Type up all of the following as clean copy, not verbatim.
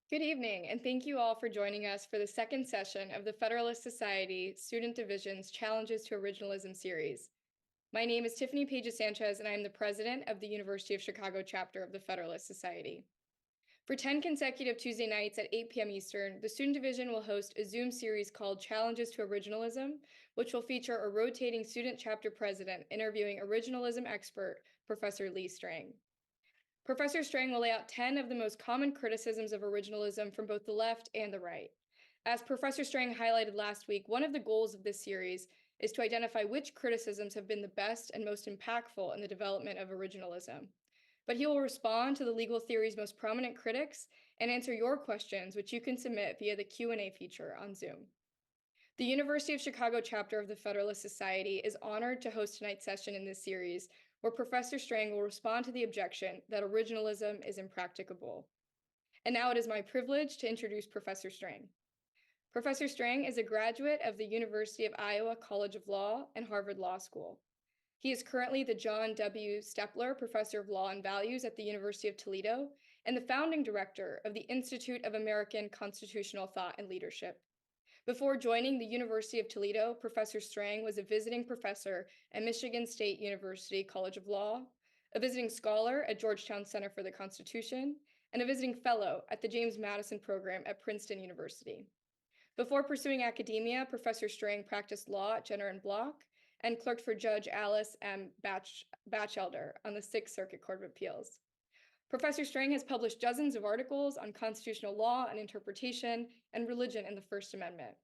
Good evening, and thank you all for joining us for the second session of the Federalist Society Student Division's Challenges to Originalism series. My name is Tiffany Pages-Sanchez, and I am the president of the University of Chicago chapter of the Federalist Society. For 10 consecutive Tuesday nights at 8 p.m. Eastern, the Student Division will host a Zoom series called Challenges to Originalism, which will feature a rotating student chapter president interviewing originalism expert, Professor Lee Strang. Professor Strang will lay out 10 of the most common criticisms of originalism from both the left and the right. As Professor Strang highlighted last week, one of the goals of this series is to identify which criticisms have been the best and most impactful in the development of originalism. But he will respond to the legal theory's most prominent critics and answer your questions, which you can submit via the Q&A feature on Zoom. The University of Chicago chapter of the Federalist Society is honored to host tonight's session in this series, where Professor Strang will respond to the objection that originalism is impracticable. And now it is my privilege to introduce Professor Strang. Professor Strang is a graduate of the University of Iowa College of Law and Harvard Law School. He is currently the John W. Stepler Professor of Law and Values at the University of Toledo and the founding director of the Institute of American Constitutional Thought and Leadership. Before joining the University of Toledo, Professor Strang was a visiting professor at Michigan State University College of Law, a visiting scholar at Georgetown Center for the Constitution, and a visiting fellow at the James Madison Program at Princeton University. Before pursuing academia, Professor Strang practiced law at Jenner and Block and clerked for Judge Alice M. Batchelder on the Sixth Circuit Court of Appeals. Professor Strang has published dozens of articles on constitutional law and interpretation and religion and the First Amendment.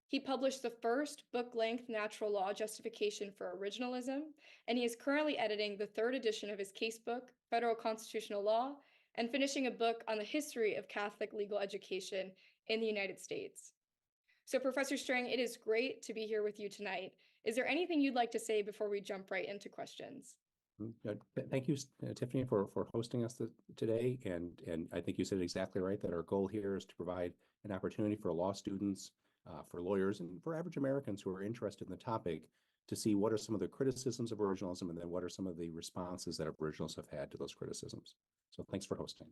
He published the first book-length natural law justification for originalism, and he is currently editing the third edition of his casebook, Federal Constitutional Law, and finishing a book on the history of Catholic legal education in the United States. So Professor Strang, it is great to be here with you tonight. Is there anything you'd like to say before we jump right into questions? Thank you, Tiffany, for hosting us today. And I think you said exactly right, that our goal here is to provide an opportunity for law students, for lawyers, and for average Americans who are interested in the topic to see what are some of the criticisms of originalism and then what are some of the responses that originalists have had to those criticisms. So thanks for hosting.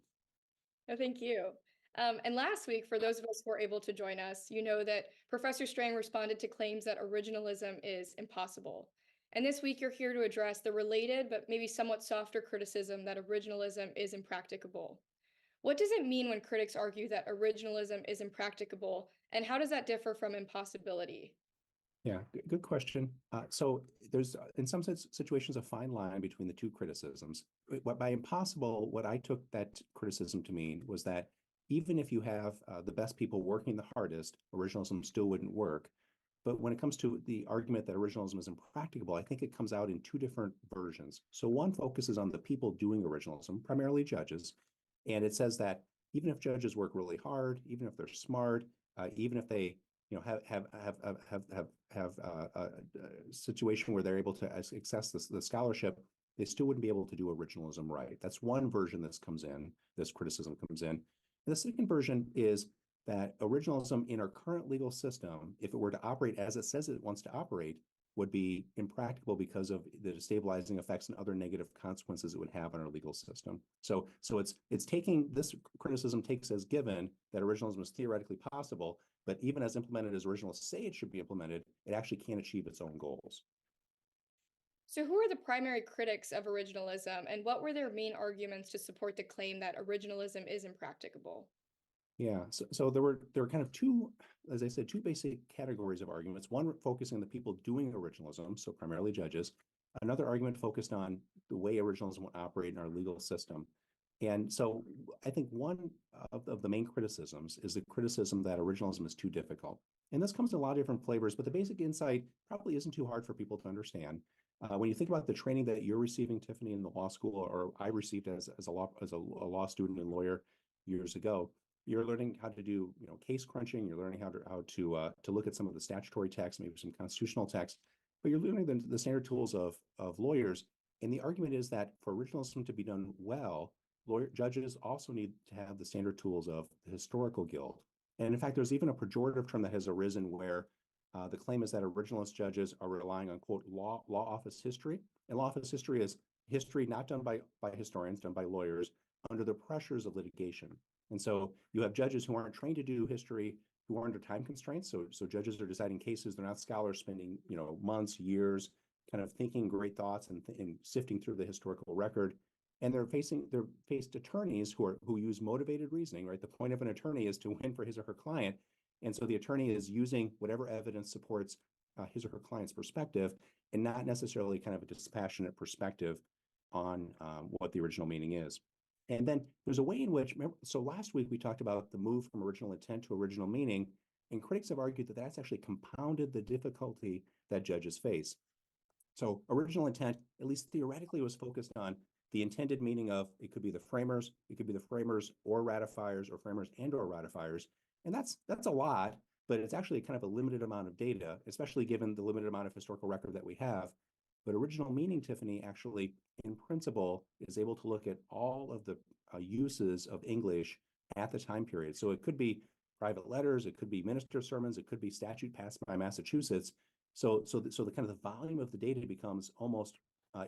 Oh, thank you. And last week, for those of us who were able to join us, you know that Professor Strang responded to claims that originalism is impossible. And this week, you're here to address the related but maybe somewhat softer criticism that originalism is impracticable. What does it mean when critics argue that originalism is impracticable, and how does that differ from impossibility? Yeah, good question. So there's, in some situations, a fine line between the two criticisms. By impossible, what I took that criticism to mean was that even if you have the best people working the hardest, originalism still wouldn't work. But when it comes to the argument that originalism is impracticable, I think it comes out in two different versions. So one focuses on the people doing originalism, primarily judges, and it says that even if judges work really hard, even if they're smart, even if they have a situation where they're able to access the scholarship, they still wouldn't be able to do originalism right. That's one version this criticism comes in. And the second version is that originalism in our current legal system, if it were to operate as it says it wants to operate, would be impractical because of the destabilizing effects and other negative consequences it would have on our legal system. So it's taking this criticism takes as given that originalism is theoretically possible, but even as implemented as originalists say it should be implemented, it actually can't achieve its own goals. So who are the primary critics of originalism, and what were their main arguments to support the claim that originalism is impracticable? Yeah, so there were kind of two, as I said, two basic categories of arguments. One focusing on the people doing originalism, so primarily judges. Another argument focused on the way originalism would operate in our legal system. And so I think one of the main criticisms is the criticism that originalism is too difficult. And this comes in a lot of different flavors, but the basic insight probably isn't too hard for people to understand. When you think about the training that you're receiving, Tiffany, in the law school, or I received as a law student and lawyer years ago, you're learning how to do, case crunching. You're learning how to look at some of the statutory text, maybe some constitutional text, but you're learning the standard tools of lawyers. And the argument is that for originalism to be done well, judges also need to have the standard tools of the historical guild. And in fact, there's even a pejorative term that has arisen where the claim is that originalist judges are relying on, quote, law office history. And law office history is history not done by historians, done by lawyers under the pressures of litigation. And so you have judges who aren't trained to do history, who are under time constraints. So judges are deciding cases. They're not scholars spending, months, years, kind of thinking great thoughts and sifting through the historical record. And they're faced attorneys who use motivated reasoning, right? The point of an attorney is to win for his or her client. And so the attorney is using whatever evidence supports his or her client's perspective, and not necessarily kind of a dispassionate perspective on what the original meaning is. And then there's a way in which, so last week we talked about the move from original intent to original meaning, and critics have argued that that's actually compounded the difficulty that judges face. So original intent, at least theoretically, was focused on the intended meaning of it could be the framers or ratifiers, or framers and or ratifiers. And that's a lot, but it's actually kind of a limited amount of data, especially given the limited amount of historical record that we have. But original meaning, Tiffany, actually, in principle, is able to look at all of the uses of English at the time period. So it could be private letters, it could be minister sermons, it could be statute passed by Massachusetts. So the kind of the volume of the data becomes almost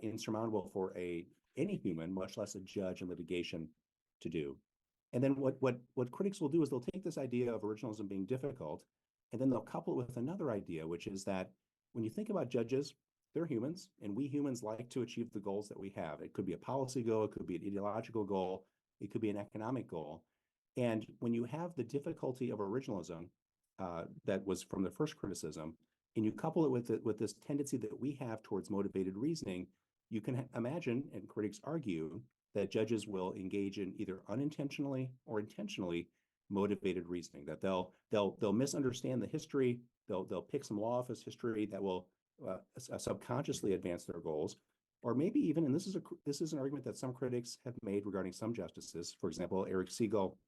insurmountable for any human, much less a judge in litigation, to do. And then what critics will do is they'll take this idea of originalism being difficult, and then they'll couple it with another idea, which is that when you think about judges, they're humans, and we humans like to achieve the goals that we have. It could be a policy goal, it could be an ideological goal, it could be an economic goal. And when you have the difficulty of originalism that was from the first criticism, and you couple it with this tendency that we have towards motivated reasoning, you can imagine, and critics argue, that judges will engage in either unintentionally or intentionally motivated reasoning, that they'll misunderstand the history, they'll pick some law office history that will subconsciously advance their goals, or maybe even, and this is an argument that some critics have made regarding some justices. For example, Eric Siegel,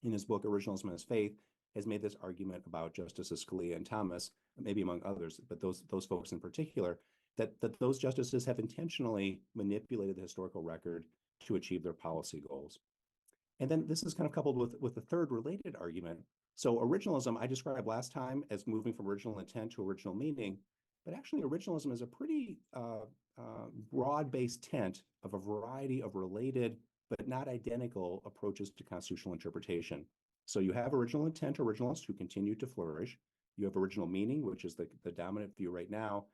in his book Originalism as Faith, has made this argument about Justices Scalia and Thomas, maybe among others, but those folks in particular, that those justices have intentionally manipulated the historical record to achieve their policy goals. And then this is kind of coupled with a third related argument. So originalism, I described last time as moving from original intent to original meaning, but actually originalism is a pretty broad-based tent of a variety of related but not identical approaches to constitutional interpretation. So you have original intent originalists who continue to flourish. You have original meaning, which is the dominant view right now.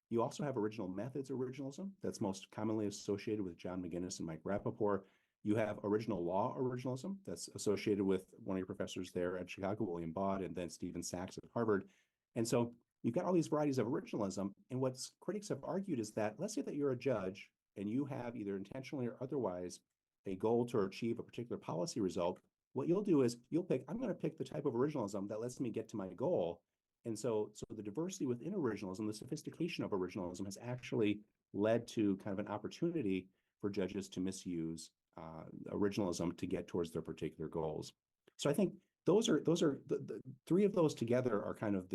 You also have original methods originalism that's most commonly associated with John McGinnis and Mike Rappaport. You have original law originalism that's associated with one of your professors there at Chicago, William Baude, and then Stephen Sachs at Harvard. And so you've got all these varieties of originalism. And what critics have argued is that, let's say that you're a judge and you have either intentionally or otherwise a goal to achieve a particular policy result. What you'll do is I'm going to pick the type of originalism that lets me get to my goal. And so the diversity within originalism, the sophistication of originalism, has actually led to kind of an opportunity for judges to misuse originalism to get towards their particular goals. So I think those are the three of those together are kind of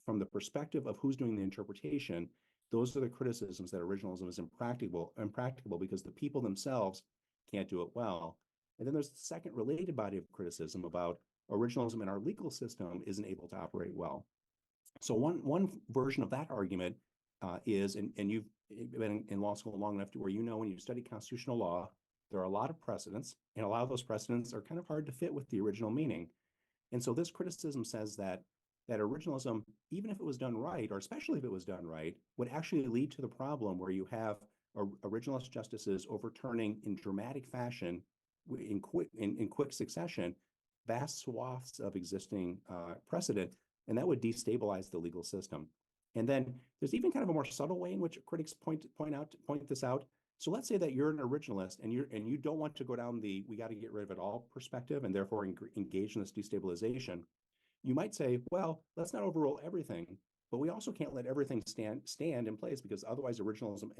from the perspective of who's doing the interpretation, those are the criticisms that originalism is impracticable because the people themselves can't do it well. And then there's the second related body of criticism about originalism in our legal system isn't able to operate well. So one version of that argument is, and you've been in law school long enough to where when you study constitutional law, there are a lot of precedents, and a lot of those precedents are kind of hard to fit with the original meaning. And so this criticism says that that originalism, even if it was done right, or especially if it was done right, would actually lead to the problem where you have originalist justices overturning in dramatic fashion, in quick succession, vast swaths of existing precedent, and that would destabilize the legal system. And then there's even kind of a more subtle way in which critics point this out. So let's say that you're an originalist and you don't want to go down the "we got to get rid of it all" perspective, and therefore engage in this destabilization. You might say, well, let's not overrule everything, but we also can't let everything stand in place, because otherwise originalism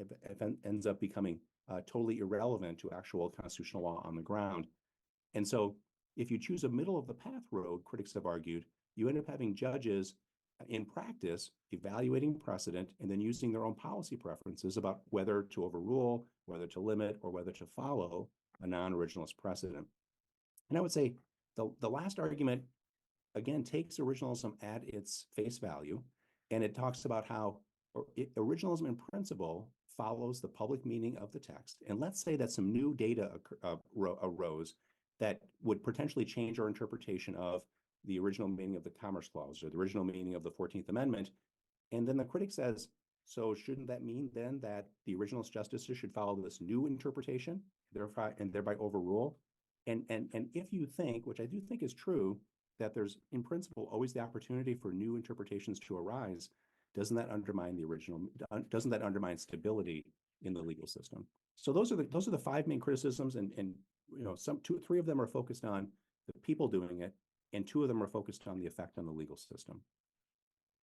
ends up becoming totally irrelevant to actual constitutional law on the ground. And so if you choose a middle of the path road, critics have argued, you end up having judges in practice evaluating precedent and then using their own policy preferences about whether to overrule, whether to limit, or whether to follow a non-originalist precedent. And I would say the last argument, again, takes originalism at its face value, and it talks about how originalism in principle follows the public meaning of the text. And let's say that some new data arose that would potentially change our interpretation of the original meaning of the Commerce Clause or the original meaning of the 14th Amendment. And then the critic says, so shouldn't that mean then that the originalist justices should follow this new interpretation and thereby overrule? And if you think, which I do think is true, that there's in principle always the opportunity for new interpretations to arise, doesn't that undermine stability in the legal system? So those are the five main criticisms, and three of them are focused on the people doing it, and two of them are focused on the effect on the legal system.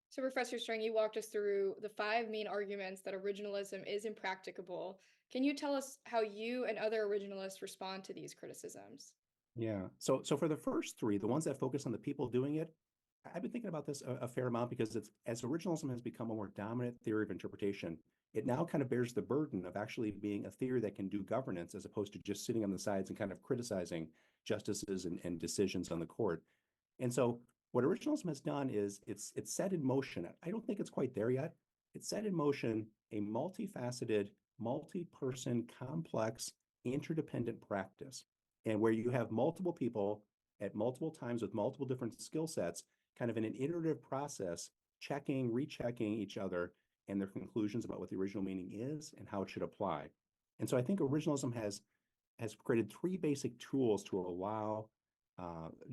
So Professor Strang, you walked us through the five main arguments that originalism is impracticable. Can you tell us how you and other originalists respond to these criticisms? Yeah. So for the first three, the ones that focus on the people doing it, I've been thinking about this a fair amount, because as originalism has become a more dominant theory of interpretation, it now kind of bears the burden of actually being a theory that can do governance, as opposed to just sitting on the sides and kind of criticizing justices and decisions on the court. And so what originalism has done is it's set in motion. I don't think it's quite there yet. It's set in motion a multifaceted, multi-person, complex, interdependent practice, and where you have multiple people at multiple times with multiple different skill sets, kind of in an iterative process, checking, rechecking each other and their conclusions about what the original meaning is and how it should apply. And so I think originalism has created three basic tools to allow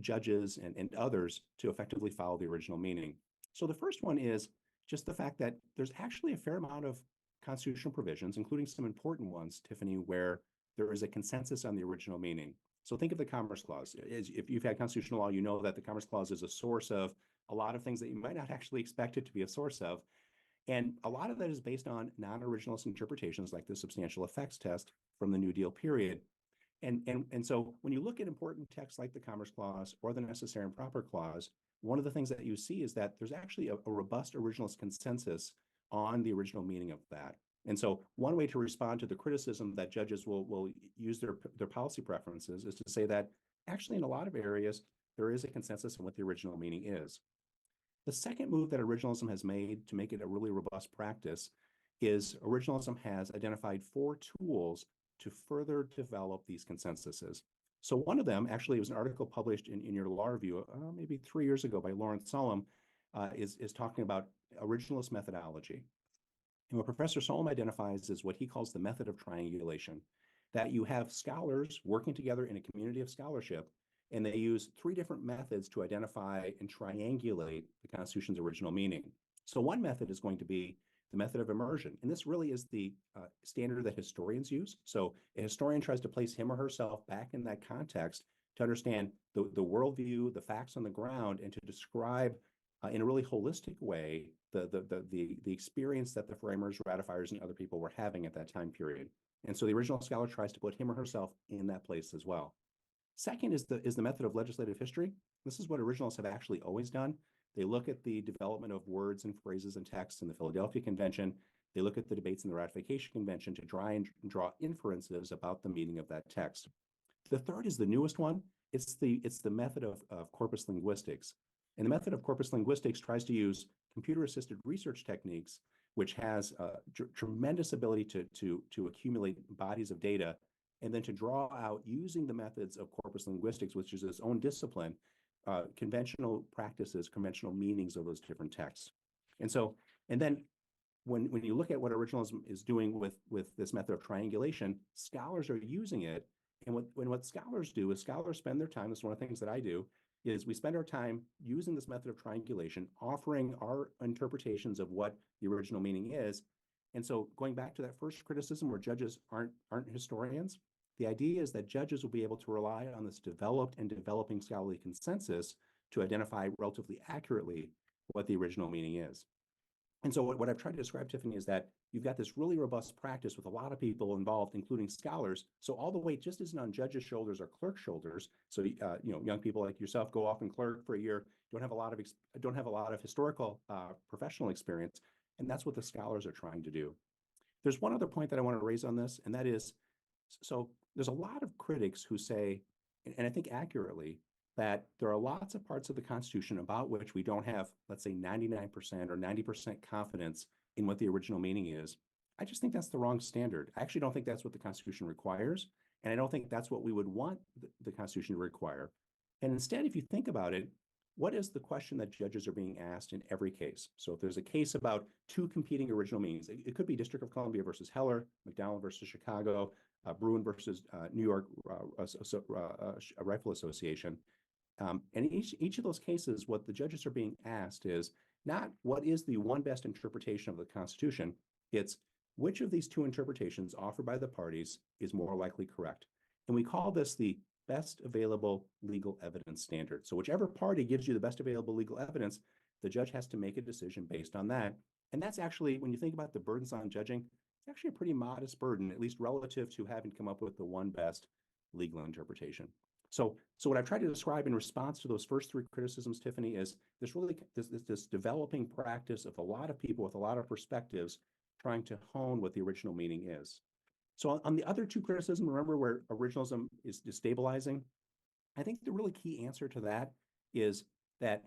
judges and others to effectively follow the original meaning. So the first one is just the fact that there's actually a fair amount of constitutional provisions, including some important ones, Tiffany, where there is a consensus on the original meaning. So think of the Commerce Clause. If you've had constitutional law, you know that the Commerce Clause is a source of a lot of things that you might not actually expect it to be a source of. And a lot of that is based on non-originalist interpretations, like the substantial effects test from the New Deal period. And so when you look at important texts like the Commerce Clause or the Necessary and Proper Clause, one of the things that you see is that there's actually a robust originalist consensus on the original meaning of that. And so one way to respond to the criticism that judges will use their policy preferences is to say that actually in a lot of areas, there is a consensus on what the original meaning is. The second move that originalism has made to make it a really robust practice is originalism has identified 4 tools to further develop these consensuses. So one of them, actually, was an article published in your law review maybe 3 years ago by Lawrence Solom, is talking about originalist methodology. And what Professor Solom identifies is what he calls the method of triangulation, that you have scholars working together in a community of scholarship, and they use 3 different methods to identify and triangulate the Constitution's original meaning. So one method is going to be the method of immersion. And this really is the standard that historians use. So a historian tries to place him or herself back in that context to understand the worldview, the facts on the ground, and to describe in a really holistic way the experience that the framers, ratifiers, and other people were having at that time period. And so the original scholar tries to put him or herself in that place as well. Second is the method of legislative history. This is what originalists have actually always done. They look at the development of words and phrases and texts in the Philadelphia Convention. They look at the debates in the Ratification Convention to try and draw inferences about the meaning of that text. The third is the newest one. It's the method of corpus linguistics. And the method of corpus linguistics tries to use computer-assisted research techniques, which has tremendous ability to accumulate bodies of data, and then to draw out, using the methods of corpus linguistics, which is its own discipline, conventional practices, conventional meanings of those different texts. And then when you look at what originalism is doing with this method of triangulation, scholars are using it. And what scholars do is scholars spend their time, this is one of the things that I do, is we spend our time using this method of triangulation, offering our interpretations of what the original meaning is. And so going back to that first criticism where judges aren't historians, the idea is that judges will be able to rely on this developed and developing scholarly consensus to identify relatively accurately what the original meaning is. And so what I've tried to describe, Tiffany, is that you've got this really robust practice with a lot of people involved, including scholars. So all the weight just isn't on judges' shoulders or clerks' shoulders. So young people like yourself go off and clerk for a year, don't have a lot of historical professional experience, and that's what the scholars are trying to do. There's one other point that I want to raise on this, and that is, so there's a lot of critics who say, and I think accurately, that there are lots of parts of the Constitution about which we don't have, let's say, 99% or 90% confidence in what the original meaning is. I just think that's the wrong standard. I actually don't think that's what the Constitution requires, and I don't think that's what we would want the Constitution to require. And instead, if you think about it, what is the question that judges are being asked in every case? So if there's a case about two competing original meanings, it could be District of Columbia versus Heller, McDowell versus Chicago, Bruen versus New York Rifle Association. And each of those cases, what the judges are being asked is not what is the one best interpretation of the Constitution, it's which of these two interpretations offered by the parties is more likely correct. And we call this the best available legal evidence standard. So whichever party gives you the best available legal evidence, the judge has to make a decision based on that. And that's actually, when you think about the burdens on judging, it's actually a pretty modest burden, at least relative to having come up with the one best legal interpretation. So what I've tried to describe in response to those first three criticisms, Tiffany, is this developing practice of a lot of people with a lot of perspectives trying to hone what the original meaning is. So on the other two criticisms, remember where originalism is destabilizing? I think the really key answer to that is that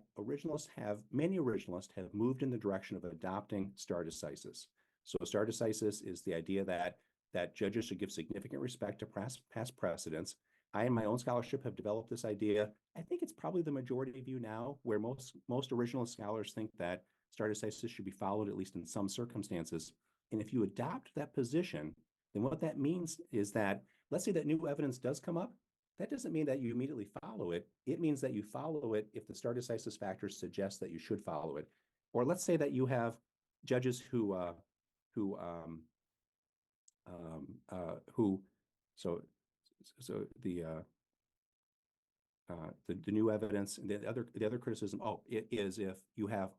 many originalists have moved in the direction of adopting stare decisis. So stare decisis is the idea that judges should give significant respect to past precedents. I, in my own scholarship, have developed this idea. I think it's probably the majority view now, where most originalist scholars think that stare decisis should be followed, at least in some circumstances. And if you adopt that position, then what that means is that, let's say that new evidence does come up, that doesn't mean that you immediately follow it. It means that you follow it if the stare decisis factors suggest that you should follow it. Or let's say that you have judges who the new evidence, and the other criticism, it is if you have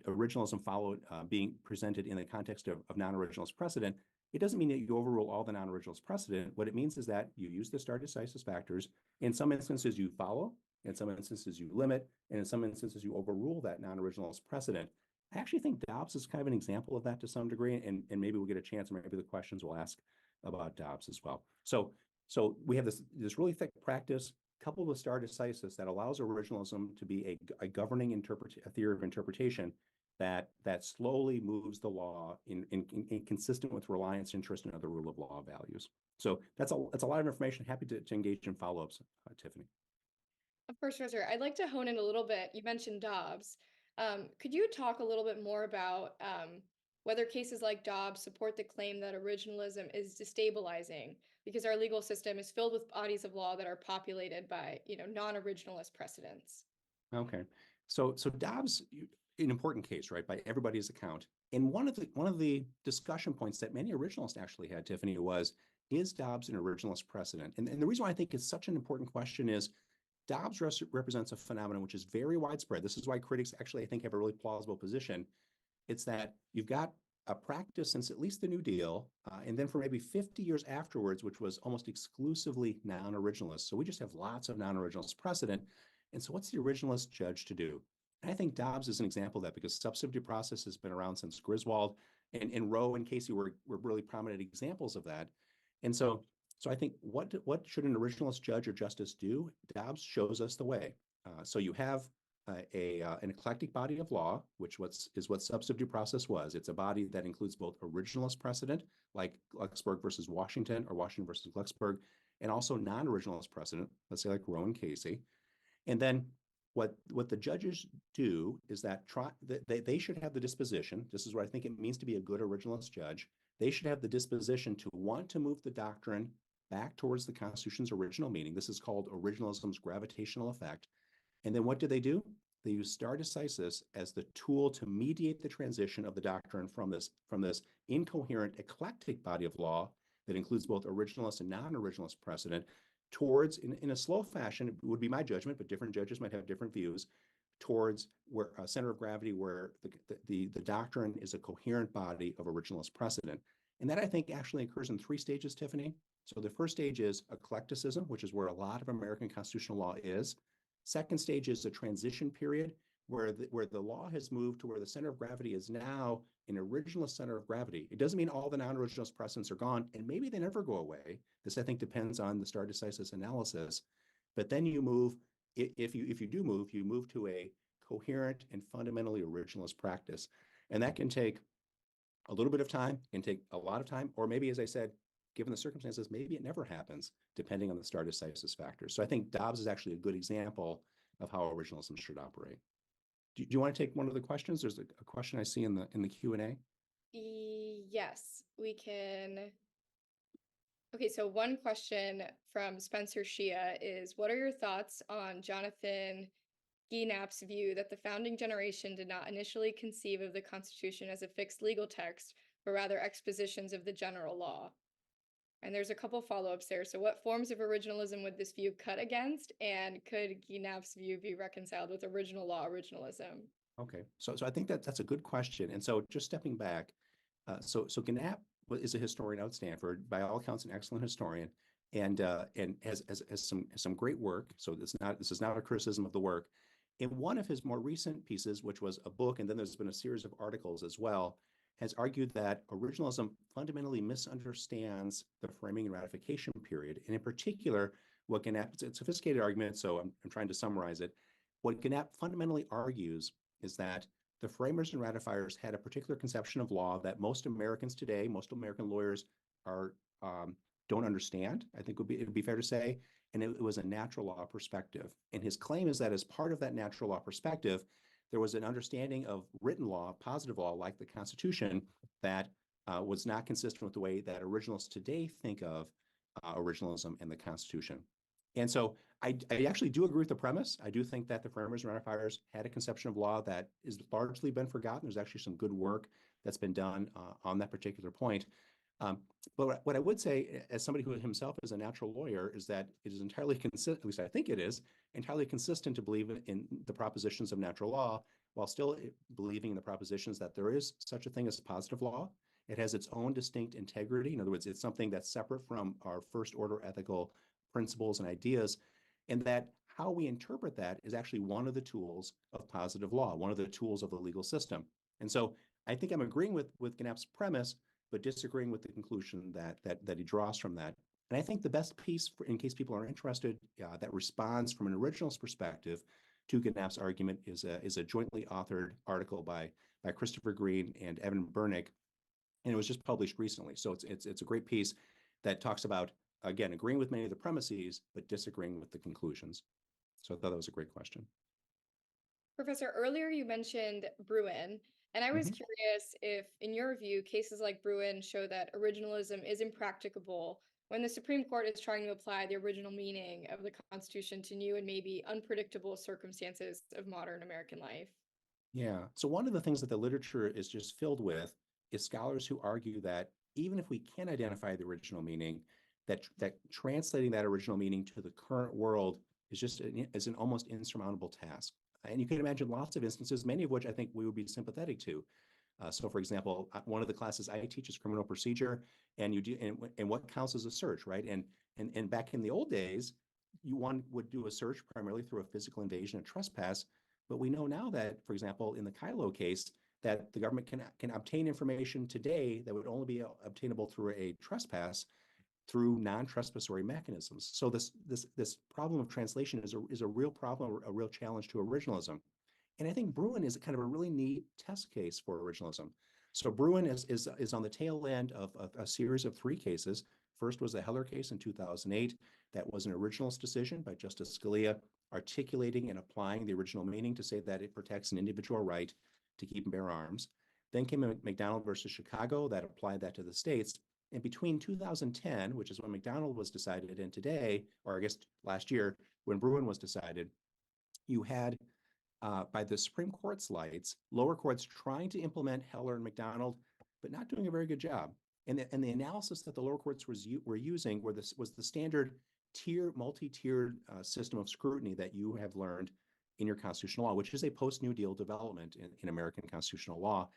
originalism followed being presented in the context of non-originalist precedent, it doesn't mean that you overrule all the non-originalist precedent. What it means is that you use the stare decisis factors. In some instances you follow, in some instances you limit, and in some instances you overrule that non-originalist precedent. I actually think Dobbs is kind of an example of that to some degree, and maybe we'll get a chance, maybe the questions we'll ask about Dobbs as well. So we have this really thick practice coupled with stare decisis that allows originalism to be a governing a theory of interpretation that slowly moves the law in consistent with reliance, interest, and other rule of law values. So that's a lot of information. Happy to engage in follow-ups, Tiffany. Of course, Professor. I'd like to hone in a little bit. You mentioned Dobbs. Could you talk a little bit more about whether cases like Dobbs support the claim that originalism is destabilizing because our legal system is filled with bodies of law that are populated by, non-originalist precedents? Okay, so Dobbs, an important case, right, by everybody's account. And one of the discussion points that many originalists actually had, Tiffany, was, is Dobbs an originalist precedent? And the reason why I think it's such an important question is Dobbs represents a phenomenon which is very widespread. This is why critics actually, I think, have a really plausible position. It's that you've got a practice since at least the New Deal, and then for maybe 50 years afterwards, which was almost exclusively non-originalist. So we just have lots of non-originalist precedent. And so what's the originalist judge to do? And I think Dobbs is an example of that, because substantive process has been around since Griswold, and Roe and Casey were really prominent examples of that. And so I think what should an originalist judge or justice do? Dobbs shows us the way. So you have an eclectic body of law, which is what substantive process was. It's a body that includes both originalist precedent, like Glucksberg versus Washington or Washington versus Glucksberg, and also non-originalist precedent, let's say like Roe and Casey. And then what the judges do is that they should have the disposition. This is what I think it means to be a good originalist judge. They should have the disposition to want to move the doctrine back towards the Constitution's original meaning. This is called originalism's gravitational effect. And then what do? They use stare decisis as the tool to mediate the transition of the doctrine from this incoherent, eclectic body of law that includes both originalist and non-originalist precedent towards, in a slow fashion, it would be my judgment, but different judges might have different views, towards where a center of gravity where the doctrine is a coherent body of originalist precedent. And that, I think, actually occurs in 3 stages, Tiffany. So the first stage is eclecticism, which is where a lot of American constitutional law is. Second stage is a transition period where the law has moved to where the center of gravity is now an originalist center of gravity. It doesn't mean all the non-originalist precedents are gone, and maybe they never go away. This, I think, depends on the stare decisis analysis. But then you move, if you do move, you move to a coherent and fundamentally originalist practice. And that can take a little bit of time, can take a lot of time, or maybe, as I said, given the circumstances, maybe it never happens, depending on the stare decisis factors. So I think Dobbs is actually a good example of how originalism should operate. Do you want to take one of the questions? There's a question I see in the Q&A. Yes, we can. Okay, so one question from Spencer Shia is, what are your thoughts on Jonathan Gienapp's view that the founding generation did not initially conceive of the Constitution as a fixed legal text, but rather expositions of the general law? And there's a couple follow-ups there. So what forms of originalism would this view cut against? And could Gienapp's view be reconciled with original law originalism? Okay, so I think that's a good question. And so just stepping back, so Gienapp is a historian out at Stanford, by all accounts an excellent historian, and has some great work. So this is not a criticism of the work. In one of his more recent pieces, which was a book, and then there's been a series of articles as well, has argued that originalism fundamentally misunderstands the framing and ratification period. And in particular, what Gienapp, it's a sophisticated argument, so I'm trying to summarize it. What Gienapp fundamentally argues is that the framers and ratifiers had a particular conception of law that most Americans today, most American lawyers don't understand, I think it would be fair to say, and it was a natural law perspective. And his claim is that as part of that natural law perspective, there was an understanding of written law, positive law, like the Constitution, that was not consistent with the way that originalists today think of originalism and the Constitution. And so I actually do agree with the premise. I do think that the framers and ratifiers had a conception of law that has largely been forgotten. There's actually some good work that's been done on that particular point. But what I would say, as somebody who himself is a natural lawyer, is that it is entirely consistent, at least I think it is, entirely consistent to believe in the propositions of natural law, while still believing in the propositions that there is such a thing as positive law. It has its own distinct integrity. In other words, it's something that's separate from our first order ethical principles and ideas, and that how we interpret that is actually one of the tools of positive law, one of the tools of the legal system. And so I think I'm agreeing with Gienapp's premise, but disagreeing with the conclusion that he draws from that. And I think the best piece, in case people are interested, that responds from an originalist perspective to Gienapp's argument is a jointly authored article by Christopher Green and Evan Bernick, and it was just published recently. So it's a great piece that talks about, again, agreeing with many of the premises, but disagreeing with the conclusions. So I thought that was a great question. Professor, earlier you mentioned Bruen, and I was curious if, in your view, cases like Bruen show that originalism is impracticable when the Supreme Court is trying to apply the original meaning of the Constitution to new and maybe unpredictable circumstances of modern American life. Yeah. So one of the things that the literature is just filled with is scholars who argue that even if we can identify the original meaning, that translating that original meaning to the current world is an almost insurmountable task. And you can imagine lots of instances, many of which I think we would be sympathetic to. So, for example, one of the classes I teach is criminal procedure, and what counts as a search, right? And back in the old days, one would do a search primarily through a physical invasion and trespass. But we know now that, for example, in the Kylo case, that the government can obtain information today that would only be obtainable through a trespass through non-trespassory mechanisms. So this problem of translation is a real problem, a real challenge to originalism. And I think Bruen is kind of a really neat test case for originalism. So Bruen is on the tail end of a series of 3 cases. First was the Heller case in 2008. That was an originalist decision by Justice Scalia. articulating and applying the original meaning to say that it protects an individual right to keep and bear arms. Then came McDonald versus Chicago that applied that to the states. And between 2010, which is when McDonald was decided, and today, or I guess last year, when Bruen was decided, you had, by the Supreme Court's lights, lower courts trying to implement Heller and McDonald, but not doing a very good job. And the analysis that the lower courts were using was the standard multi-tiered system of scrutiny that you have learned in your constitutional law, which is a post-New Deal development in American constitutional law.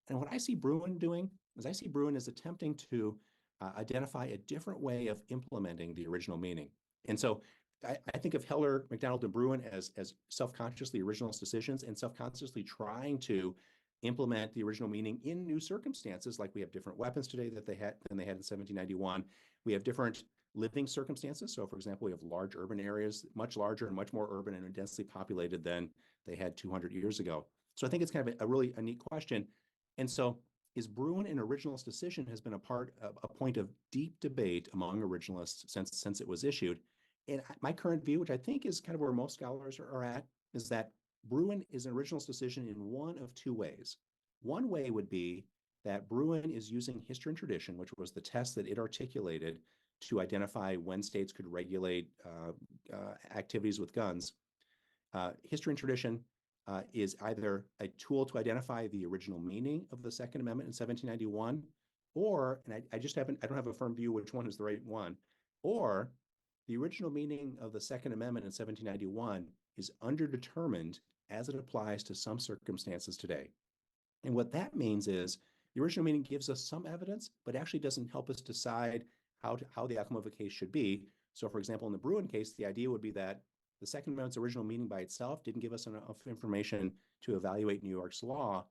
And what I see Bruen doing is I see Bruen as attempting to identify a different way of implementing the original meaning. And so I think of Heller, McDonald, and Bruen as self-consciously originalist decisions and self-consciously trying to implement the original meaning in new circumstances, like we have different weapons today than they had in 1791. We have different living circumstances. So, for example, we have large urban areas, much larger and much more urban and densely populated than they had 200 years ago. So I think it's kind of a really neat question. And so is Bruen an originalist decision has been a point of deep debate among originalists since it was issued. And my current view, which I think is kind of where most scholars are at, is that Bruen is an originalist decision in one of two ways. One way would be that Bruen is using history and tradition, which was the test that it articulated to identify when states could regulate activities with guns. History and tradition is either a tool to identify the original meaning of the Second Amendment in 1791, or, and I don't have a firm view which one is the right one, or the original meaning of the Second Amendment in 1791 is underdetermined as it applies to some circumstances today. And what that means is the original meaning gives us some evidence, but actually doesn't help us decide how the outcome of a case should be. So, for example, in the Bruen case, the idea would be that the Second Amendment's original meaning by itself didn't give us enough information to evaluate New York's law.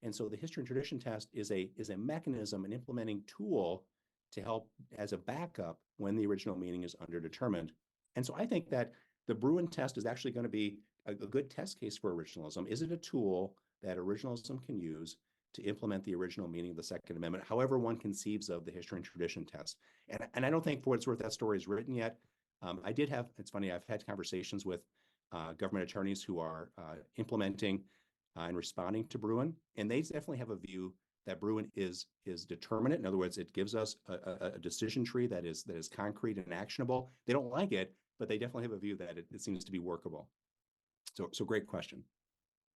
And so the history and tradition test is a mechanism, an implementing tool to help as a backup when the original meaning is underdetermined. And so I think that the Bruen test is actually going to be a good test case for originalism. Is it a tool that originalism can use to implement the original meaning of the Second Amendment, however one conceives of the history and tradition test? And I don't think, for what it's worth, that story is written yet. It's funny, I've had conversations with government attorneys who are implementing and responding to Bruen, and they definitely have a view that Bruen is determinate. In other words, it gives us a decision tree that is concrete and actionable. They don't like it, but they definitely have a view that it seems to be workable. So great question.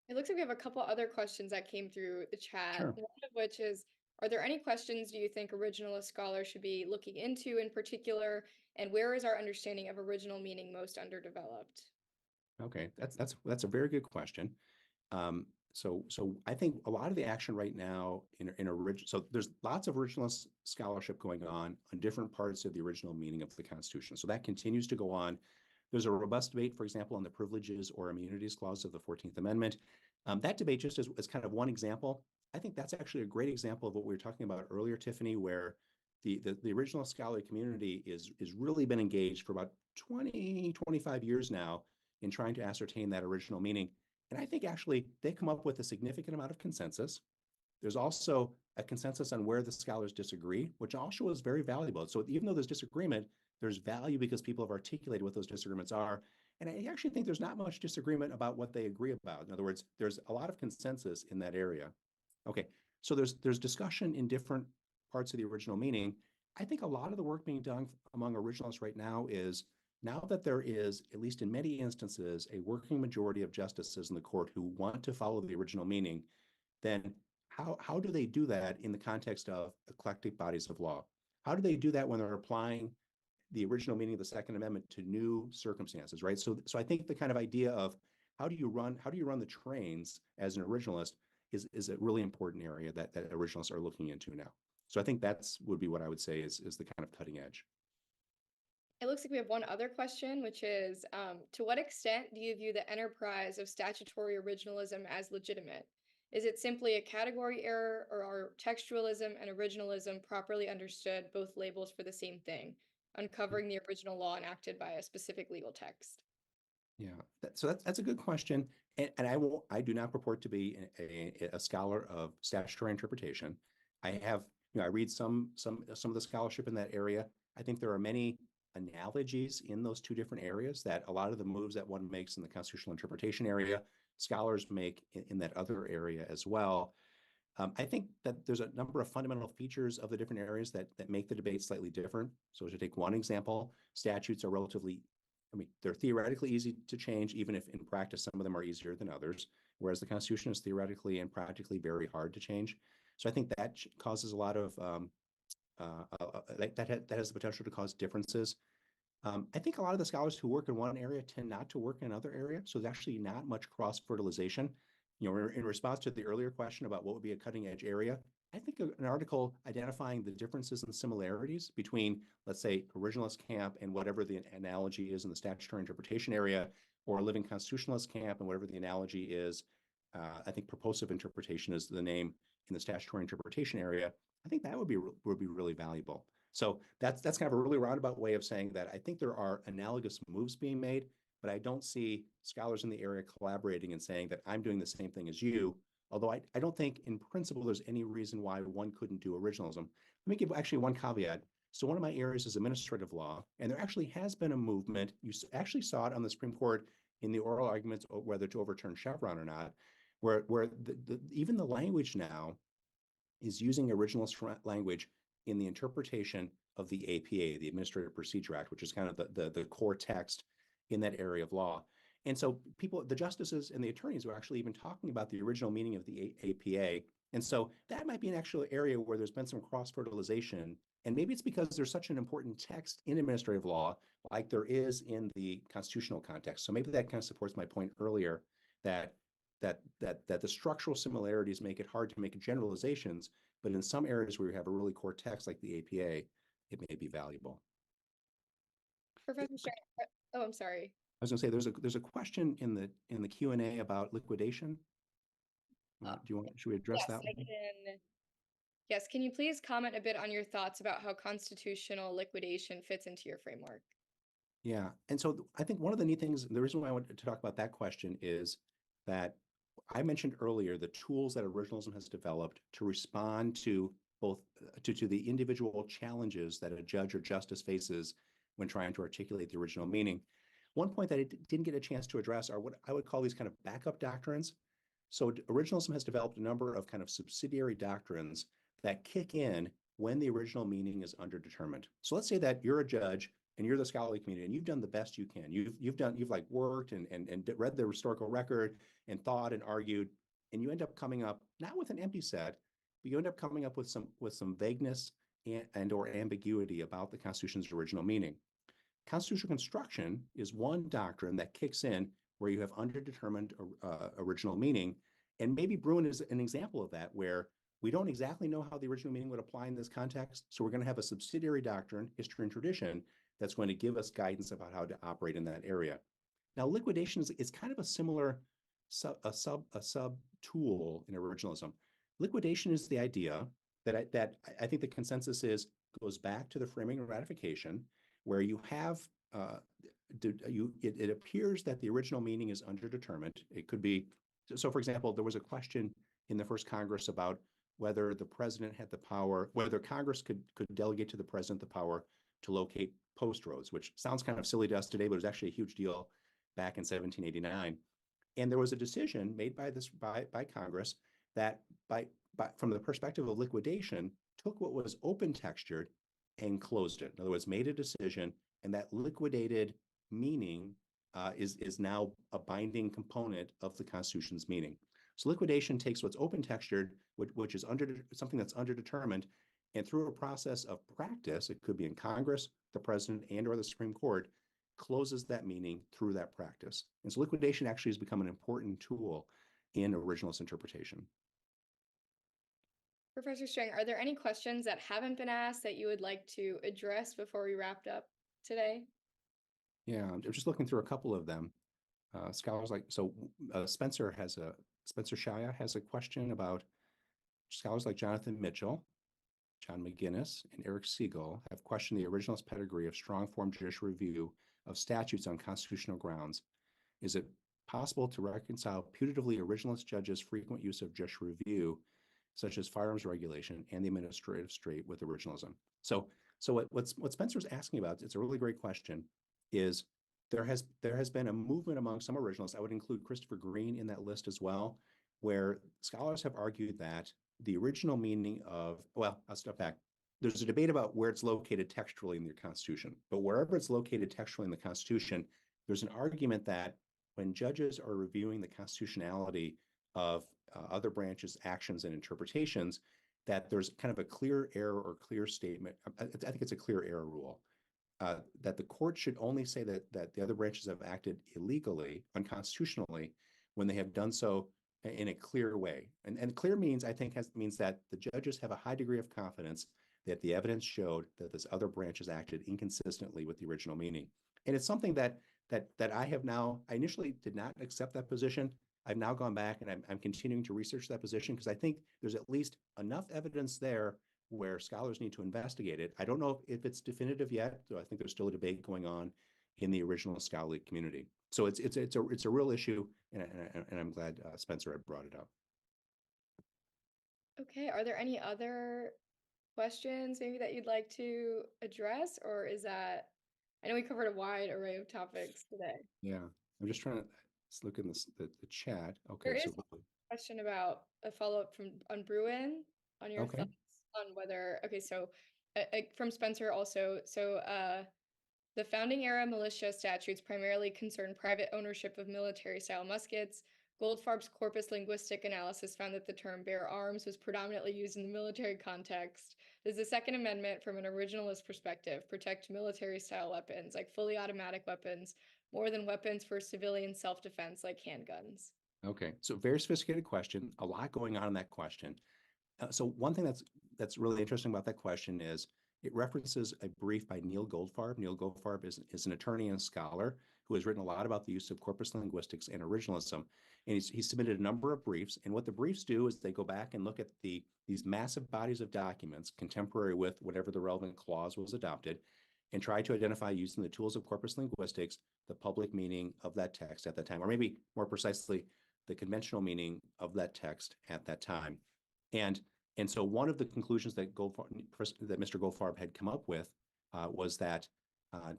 It looks like we have a couple other questions that came through the chat. Sure. One of which is, are there any questions do you think originalist scholars should be looking into in particular? And where is our understanding of original meaning most underdeveloped? Okay, that's a very good question. So I think a lot of the action right now so there's lots of originalist scholarship going on different parts of the original meaning of the Constitution. So that continues to go on. There's a robust debate, for example, on the privileges or immunities clause of the 14th Amendment. That debate, just as kind of one example, I think that's actually a great example of what we were talking about earlier, Tiffany, where the original scholarly community is really been engaged for about 25 years now in trying to ascertain that original meaning. And I think actually they come up with a significant amount of consensus. There's also a consensus on where the scholars disagree, which also is very valuable. So even though there's disagreement, there's value because people have articulated what those disagreements are. And I actually think there's not much disagreement about what they agree about. In other words, there's a lot of consensus in that area. Okay, so there's discussion in different parts of the original meaning. I think a lot of the work being done among originalists right now is, now that there is, at least in many instances, a working majority of justices in the court who want to follow the original meaning, then how do they do that in the context of eclectic bodies of law? How do they do that when they're applying the original meaning of the Second Amendment to new circumstances, right? So I think the kind of idea of how do you run the trains as an originalist is a really important area that originalists are looking into now. So I think would be what I would say is the kind of cutting edge. It looks like we have one other question, which is, to what extent do you view the enterprise of statutory originalism as legitimate? Is it simply a category error, or are textualism and originalism properly understood both labels for the same thing, uncovering the original law enacted by a specific legal text? Yeah, so that's a good question, and I do not purport to be a scholar of statutory interpretation. I read some of the scholarship in that area. I think there are many analogies in those two different areas, that a lot of the moves that one makes in the constitutional interpretation area, scholars make in that other area as well. I think that there's a number of fundamental features of the different areas that make the debate slightly different. So to take one example, statutes are relatively, they're theoretically easy to change, even if in practice some of them are easier than others, whereas the Constitution is theoretically and practically very hard to change. So I think that causes a lot of, that has the potential to cause differences. I think a lot of the scholars who work in one area tend not to work in another area, so there's actually not much cross-fertilization. In response to the earlier question about what would be a cutting-edge area, I think an article identifying the differences and similarities between, let's say, originalist camp and whatever the analogy is in the statutory interpretation area, or a living constitutionalist camp and whatever the analogy is. I think purposive interpretation is the name in the statutory interpretation area. I think that would be really valuable. So that's kind of a really roundabout way of saying that I think there are analogous moves being made, but I don't see scholars in the area collaborating and saying that I'm doing the same thing as you. Although I don't think in principle there's any reason why one couldn't do originalism. Let me give actually one caveat. So one of my areas is administrative law, and there actually has been a movement. You actually saw it on the Supreme Court in the oral arguments whether to overturn Chevron or not, where even the language now is using originalist language in the interpretation of the APA, the Administrative Procedure Act, which is kind of the core text in that area of law. And so the justices and the attorneys were actually even talking about the original meaning of the APA. And so that might be an actual area where there's been some cross-fertilization. And maybe it's because there's such an important text in administrative law, like there is in the constitutional context. So maybe that kind of supports my point earlier that the structural similarities make it hard to make generalizations, but in some areas where you have a really core text like the APA, it may be valuable. Professor Strang, oh, I'm sorry. I was going to say there's a question in the Q&A about liquidation. Should we address that one? Yes, can you please comment a bit on your thoughts about how constitutional liquidation fits into your framework? Yeah, and so I think one of the neat things, the reason why I wanted to talk about that question is that I mentioned earlier the tools that originalism has developed to respond to both to the individual challenges that a judge or justice faces when trying to articulate the original meaning. One point that I didn't get a chance to address are what I would call these kind of backup doctrines. So originalism has developed a number of kind of subsidiary doctrines that kick in when the original meaning is underdetermined. So let's say that you're a judge and you're the scholarly community and you've done the best you can. You've like worked and read the historical record and thought and argued, and you end up coming up not with an empty set, but you end up coming up with some vagueness and or ambiguity about the Constitution's original meaning. Constitutional construction is one doctrine that kicks in where you have underdetermined original meaning. And maybe Bruen is an example of that, where we don't exactly know how the original meaning would apply in this context. So we're going to have a subsidiary doctrine, history and tradition, that's going to give us guidance about how to operate in that area. Now, liquidation is kind of a similar sub tool in originalism. Liquidation is the idea that I think the consensus goes back to the framing and ratification, where you have it appears that the original meaning is underdetermined. It could be, so for example, there was a question in the first Congress about whether the president had the power, whether Congress could delegate to the president the power to locate post roads, which sounds kind of silly to us today, but it was actually a huge deal back in 1789. And there was a decision made by Congress that from the perspective of liquidation, took what was open textured and closed it. In other words, made a decision, and that liquidated meaning is now a binding component of the Constitution's meaning. So liquidation takes what's open textured, which is something that's underdetermined, and through a process of practice, it could be in Congress, the president, and or the Supreme Court, closes that meaning through that practice. And so liquidation actually has become an important tool in originalist interpretation. Professor Strang, are there any questions that haven't been asked that you would like to address before we wrapped up today? Yeah, I'm just looking through a couple of them. Scholars like, Spencer Shaya has a question about scholars like Jonathan Mitchell, John McGinnis, and Eric Siegel have questioned the originalist pedigree of strong form judicial review of statutes on constitutional grounds. Is it possible to reconcile putatively originalist judges' frequent use of judicial review, such as firearms regulation and the administrative state, with originalism? So So what Spencer's asking about, it's a really great question, is there has been a movement among some originalists, I would include Christopher Green in that list as well, where scholars have argued that the original meaning of, well, I'll step back. There's a debate about where it's located textually in the Constitution, but wherever it's located textually in the Constitution, there's an argument that when judges are reviewing the constitutionality of other branches' actions and interpretations, that there's kind of a clear error or clear statement. I think it's a clear error rule. That the court should only say that the other branches have acted illegally, unconstitutionally, when they have done so in a clear way. And clear means, I think, means that the judges have a high degree of confidence that the evidence showed that this other branch has acted inconsistently with the original meaning. And it's something that I have now, I initially did not accept that position. I've now gone back and I'm continuing to research that position because I think there's at least enough evidence there where scholars need to investigate it. I don't know if it's definitive yet, so I think there's still a debate going on in the original scholarly community. So it's a real issue, and I'm glad Spencer had brought it up. Okay, are there any other questions maybe that you'd like to address, or is that, I know we covered a wide array of topics today. Yeah, I'm just trying to look in the chat. Okay, There is so a question about a follow-up on Bruen, on your okay. thoughts on whether, okay, so from Spencer also, so the founding era militia statutes primarily concerned private ownership of military style muskets. Goldfarb's corpus linguistic analysis found that the term bear arms was predominantly used in the military context. Does the Second Amendment, from an originalist perspective, protect military style weapons, like fully automatic weapons, more than weapons for civilian self-defense, like handguns? Okay, so very sophisticated question, a lot going on in that question. So one thing that's really interesting about that question is it references a brief by Neil Goldfarb. Neil Goldfarb is an attorney and scholar who has written a lot about the use of corpus linguistics and originalism. And he's submitted a number of briefs. And what the briefs do is they go back and look at these massive bodies of documents contemporary with whatever the relevant clause was adopted and try to identify, using the tools of corpus linguistics, the public meaning of that text at that time, or maybe more precisely, the conventional meaning of that text at that time. And so one of the conclusions that Mr. Goldfarb had come up with was that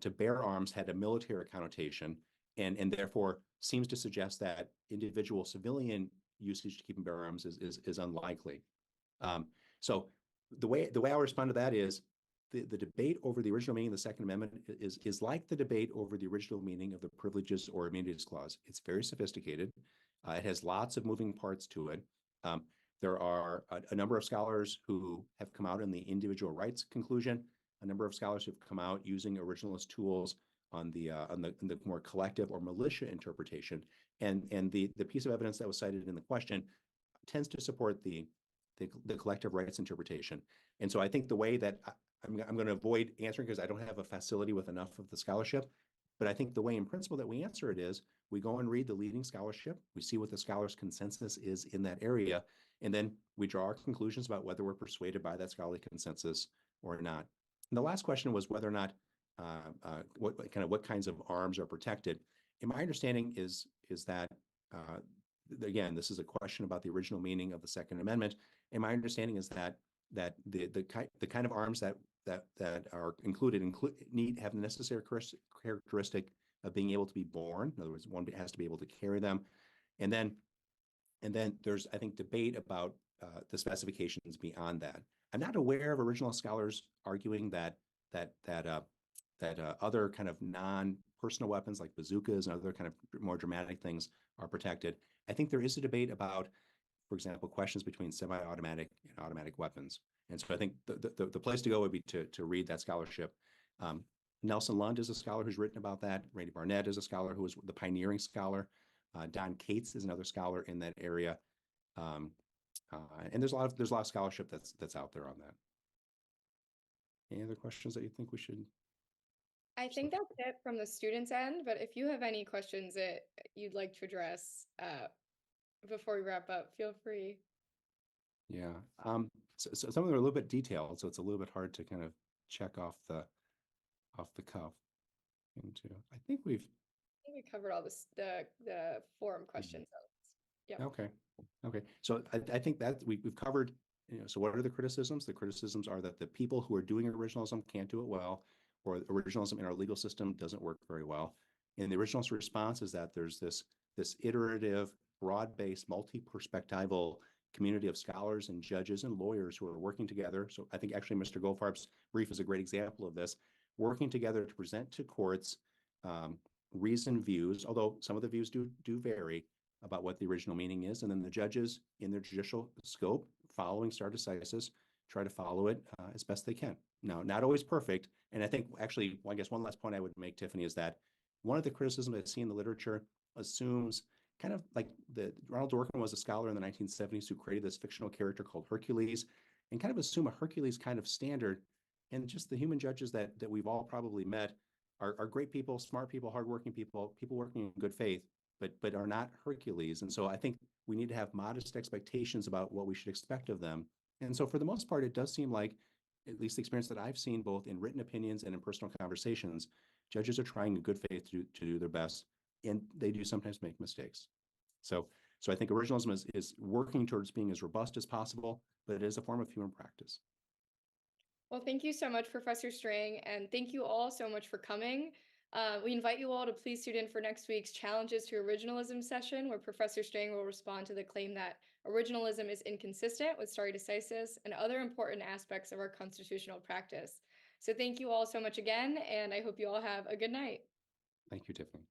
to bear arms had a military connotation, and therefore seems to suggest that individual civilian usage to keep and bear arms is unlikely. So the way I would respond to that is the debate over the original meaning of the Second Amendment is like the debate over the original meaning of the Privileges or Immunities Clause. It's very sophisticated. It has lots of moving parts to it. There are a number of scholars who have come out in the individual rights conclusion, a number of scholars who have come out using originalist tools on the more collective or militia interpretation. And the piece of evidence that was cited in the question tends to support the collective rights interpretation. And so I think the way that I'm going to avoid answering, because I don't have a facility with enough of the scholarship, but I think the way in principle that we answer it is we go and read the leading scholarship, we see what the scholars' consensus is in that area, and then we draw our conclusions about whether we're persuaded by that scholarly consensus or not. And the last question was whether or not what kinds of arms are protected. And my understanding is that again, this is a question about the original meaning of the Second Amendment, and my understanding is that the kind of arms that are included have the necessary characteristic of being able to be borne. In other words, one has to be able to carry them, and then there's, I think, debate about the specifications beyond that. I'm not aware of original scholars arguing that other kind of non-personal weapons like bazookas and other kind of more dramatic things are protected. I think there is a debate about, for example, questions between semi-automatic and automatic weapons. And so I think the place to go would be to read that scholarship. Nelson Lund is a scholar who's written about that. Randy Barnett is a scholar who was the pioneering scholar. Don Cates is another scholar in that area. And there's a lot of scholarship that's out there on that. Any other questions that you think we should? I think that's it from the students' end, but if you have any questions that you'd like to address before we wrap up, feel free. Yeah. So some of them are a little bit detailed, so it's a little bit hard to kind of check off the cuff. I think we covered all this, the forum questions. Yeah. Okay. So I think that we've covered So what are the criticisms? The criticisms are that the people who are doing originalism can't do it well, or originalism in our legal system doesn't work very well. And the originalist response is that there's this iterative, broad-based, multi-perspectival community of scholars and judges and lawyers who are working together. So I think actually Mr. Goldfarb's brief is a great example of this, working together to present to courts reasoned views, although some of the views do vary about what the original meaning is. And then the judges in their judicial scope, following stare decisis, try to follow it as best they can. Now, not always perfect. And I think actually, well, I guess one last point I would make, Tiffany, is that one of the criticisms I see in the literature assumes kind of like Ronald Dworkin was a scholar in the 1970s who created this fictional character called Hercules, and kind of assume a Hercules kind of standard. And just the human judges that we've all probably met are great people, smart people, hardworking people, people working in good faith, but are not Hercules. And so I think we need to have modest expectations about what we should expect of them. And so for the most part, it does seem like, at least the experience that I've seen both in written opinions and in personal conversations, judges are trying in good faith to do their best, and they do sometimes make mistakes. So I think originalism is working towards being as robust as possible, but it is a form of human practice. Well, thank you so much, Professor Strang, and thank you all so much for coming. We invite you all to please tune in for next week's Challenges to Originalism session, where Professor Strang will respond to the claim that originalism is inconsistent with stare decisis and other important aspects of our constitutional practice. So thank you all so much again, and I hope you all have a good night. Thank you, Tiffany.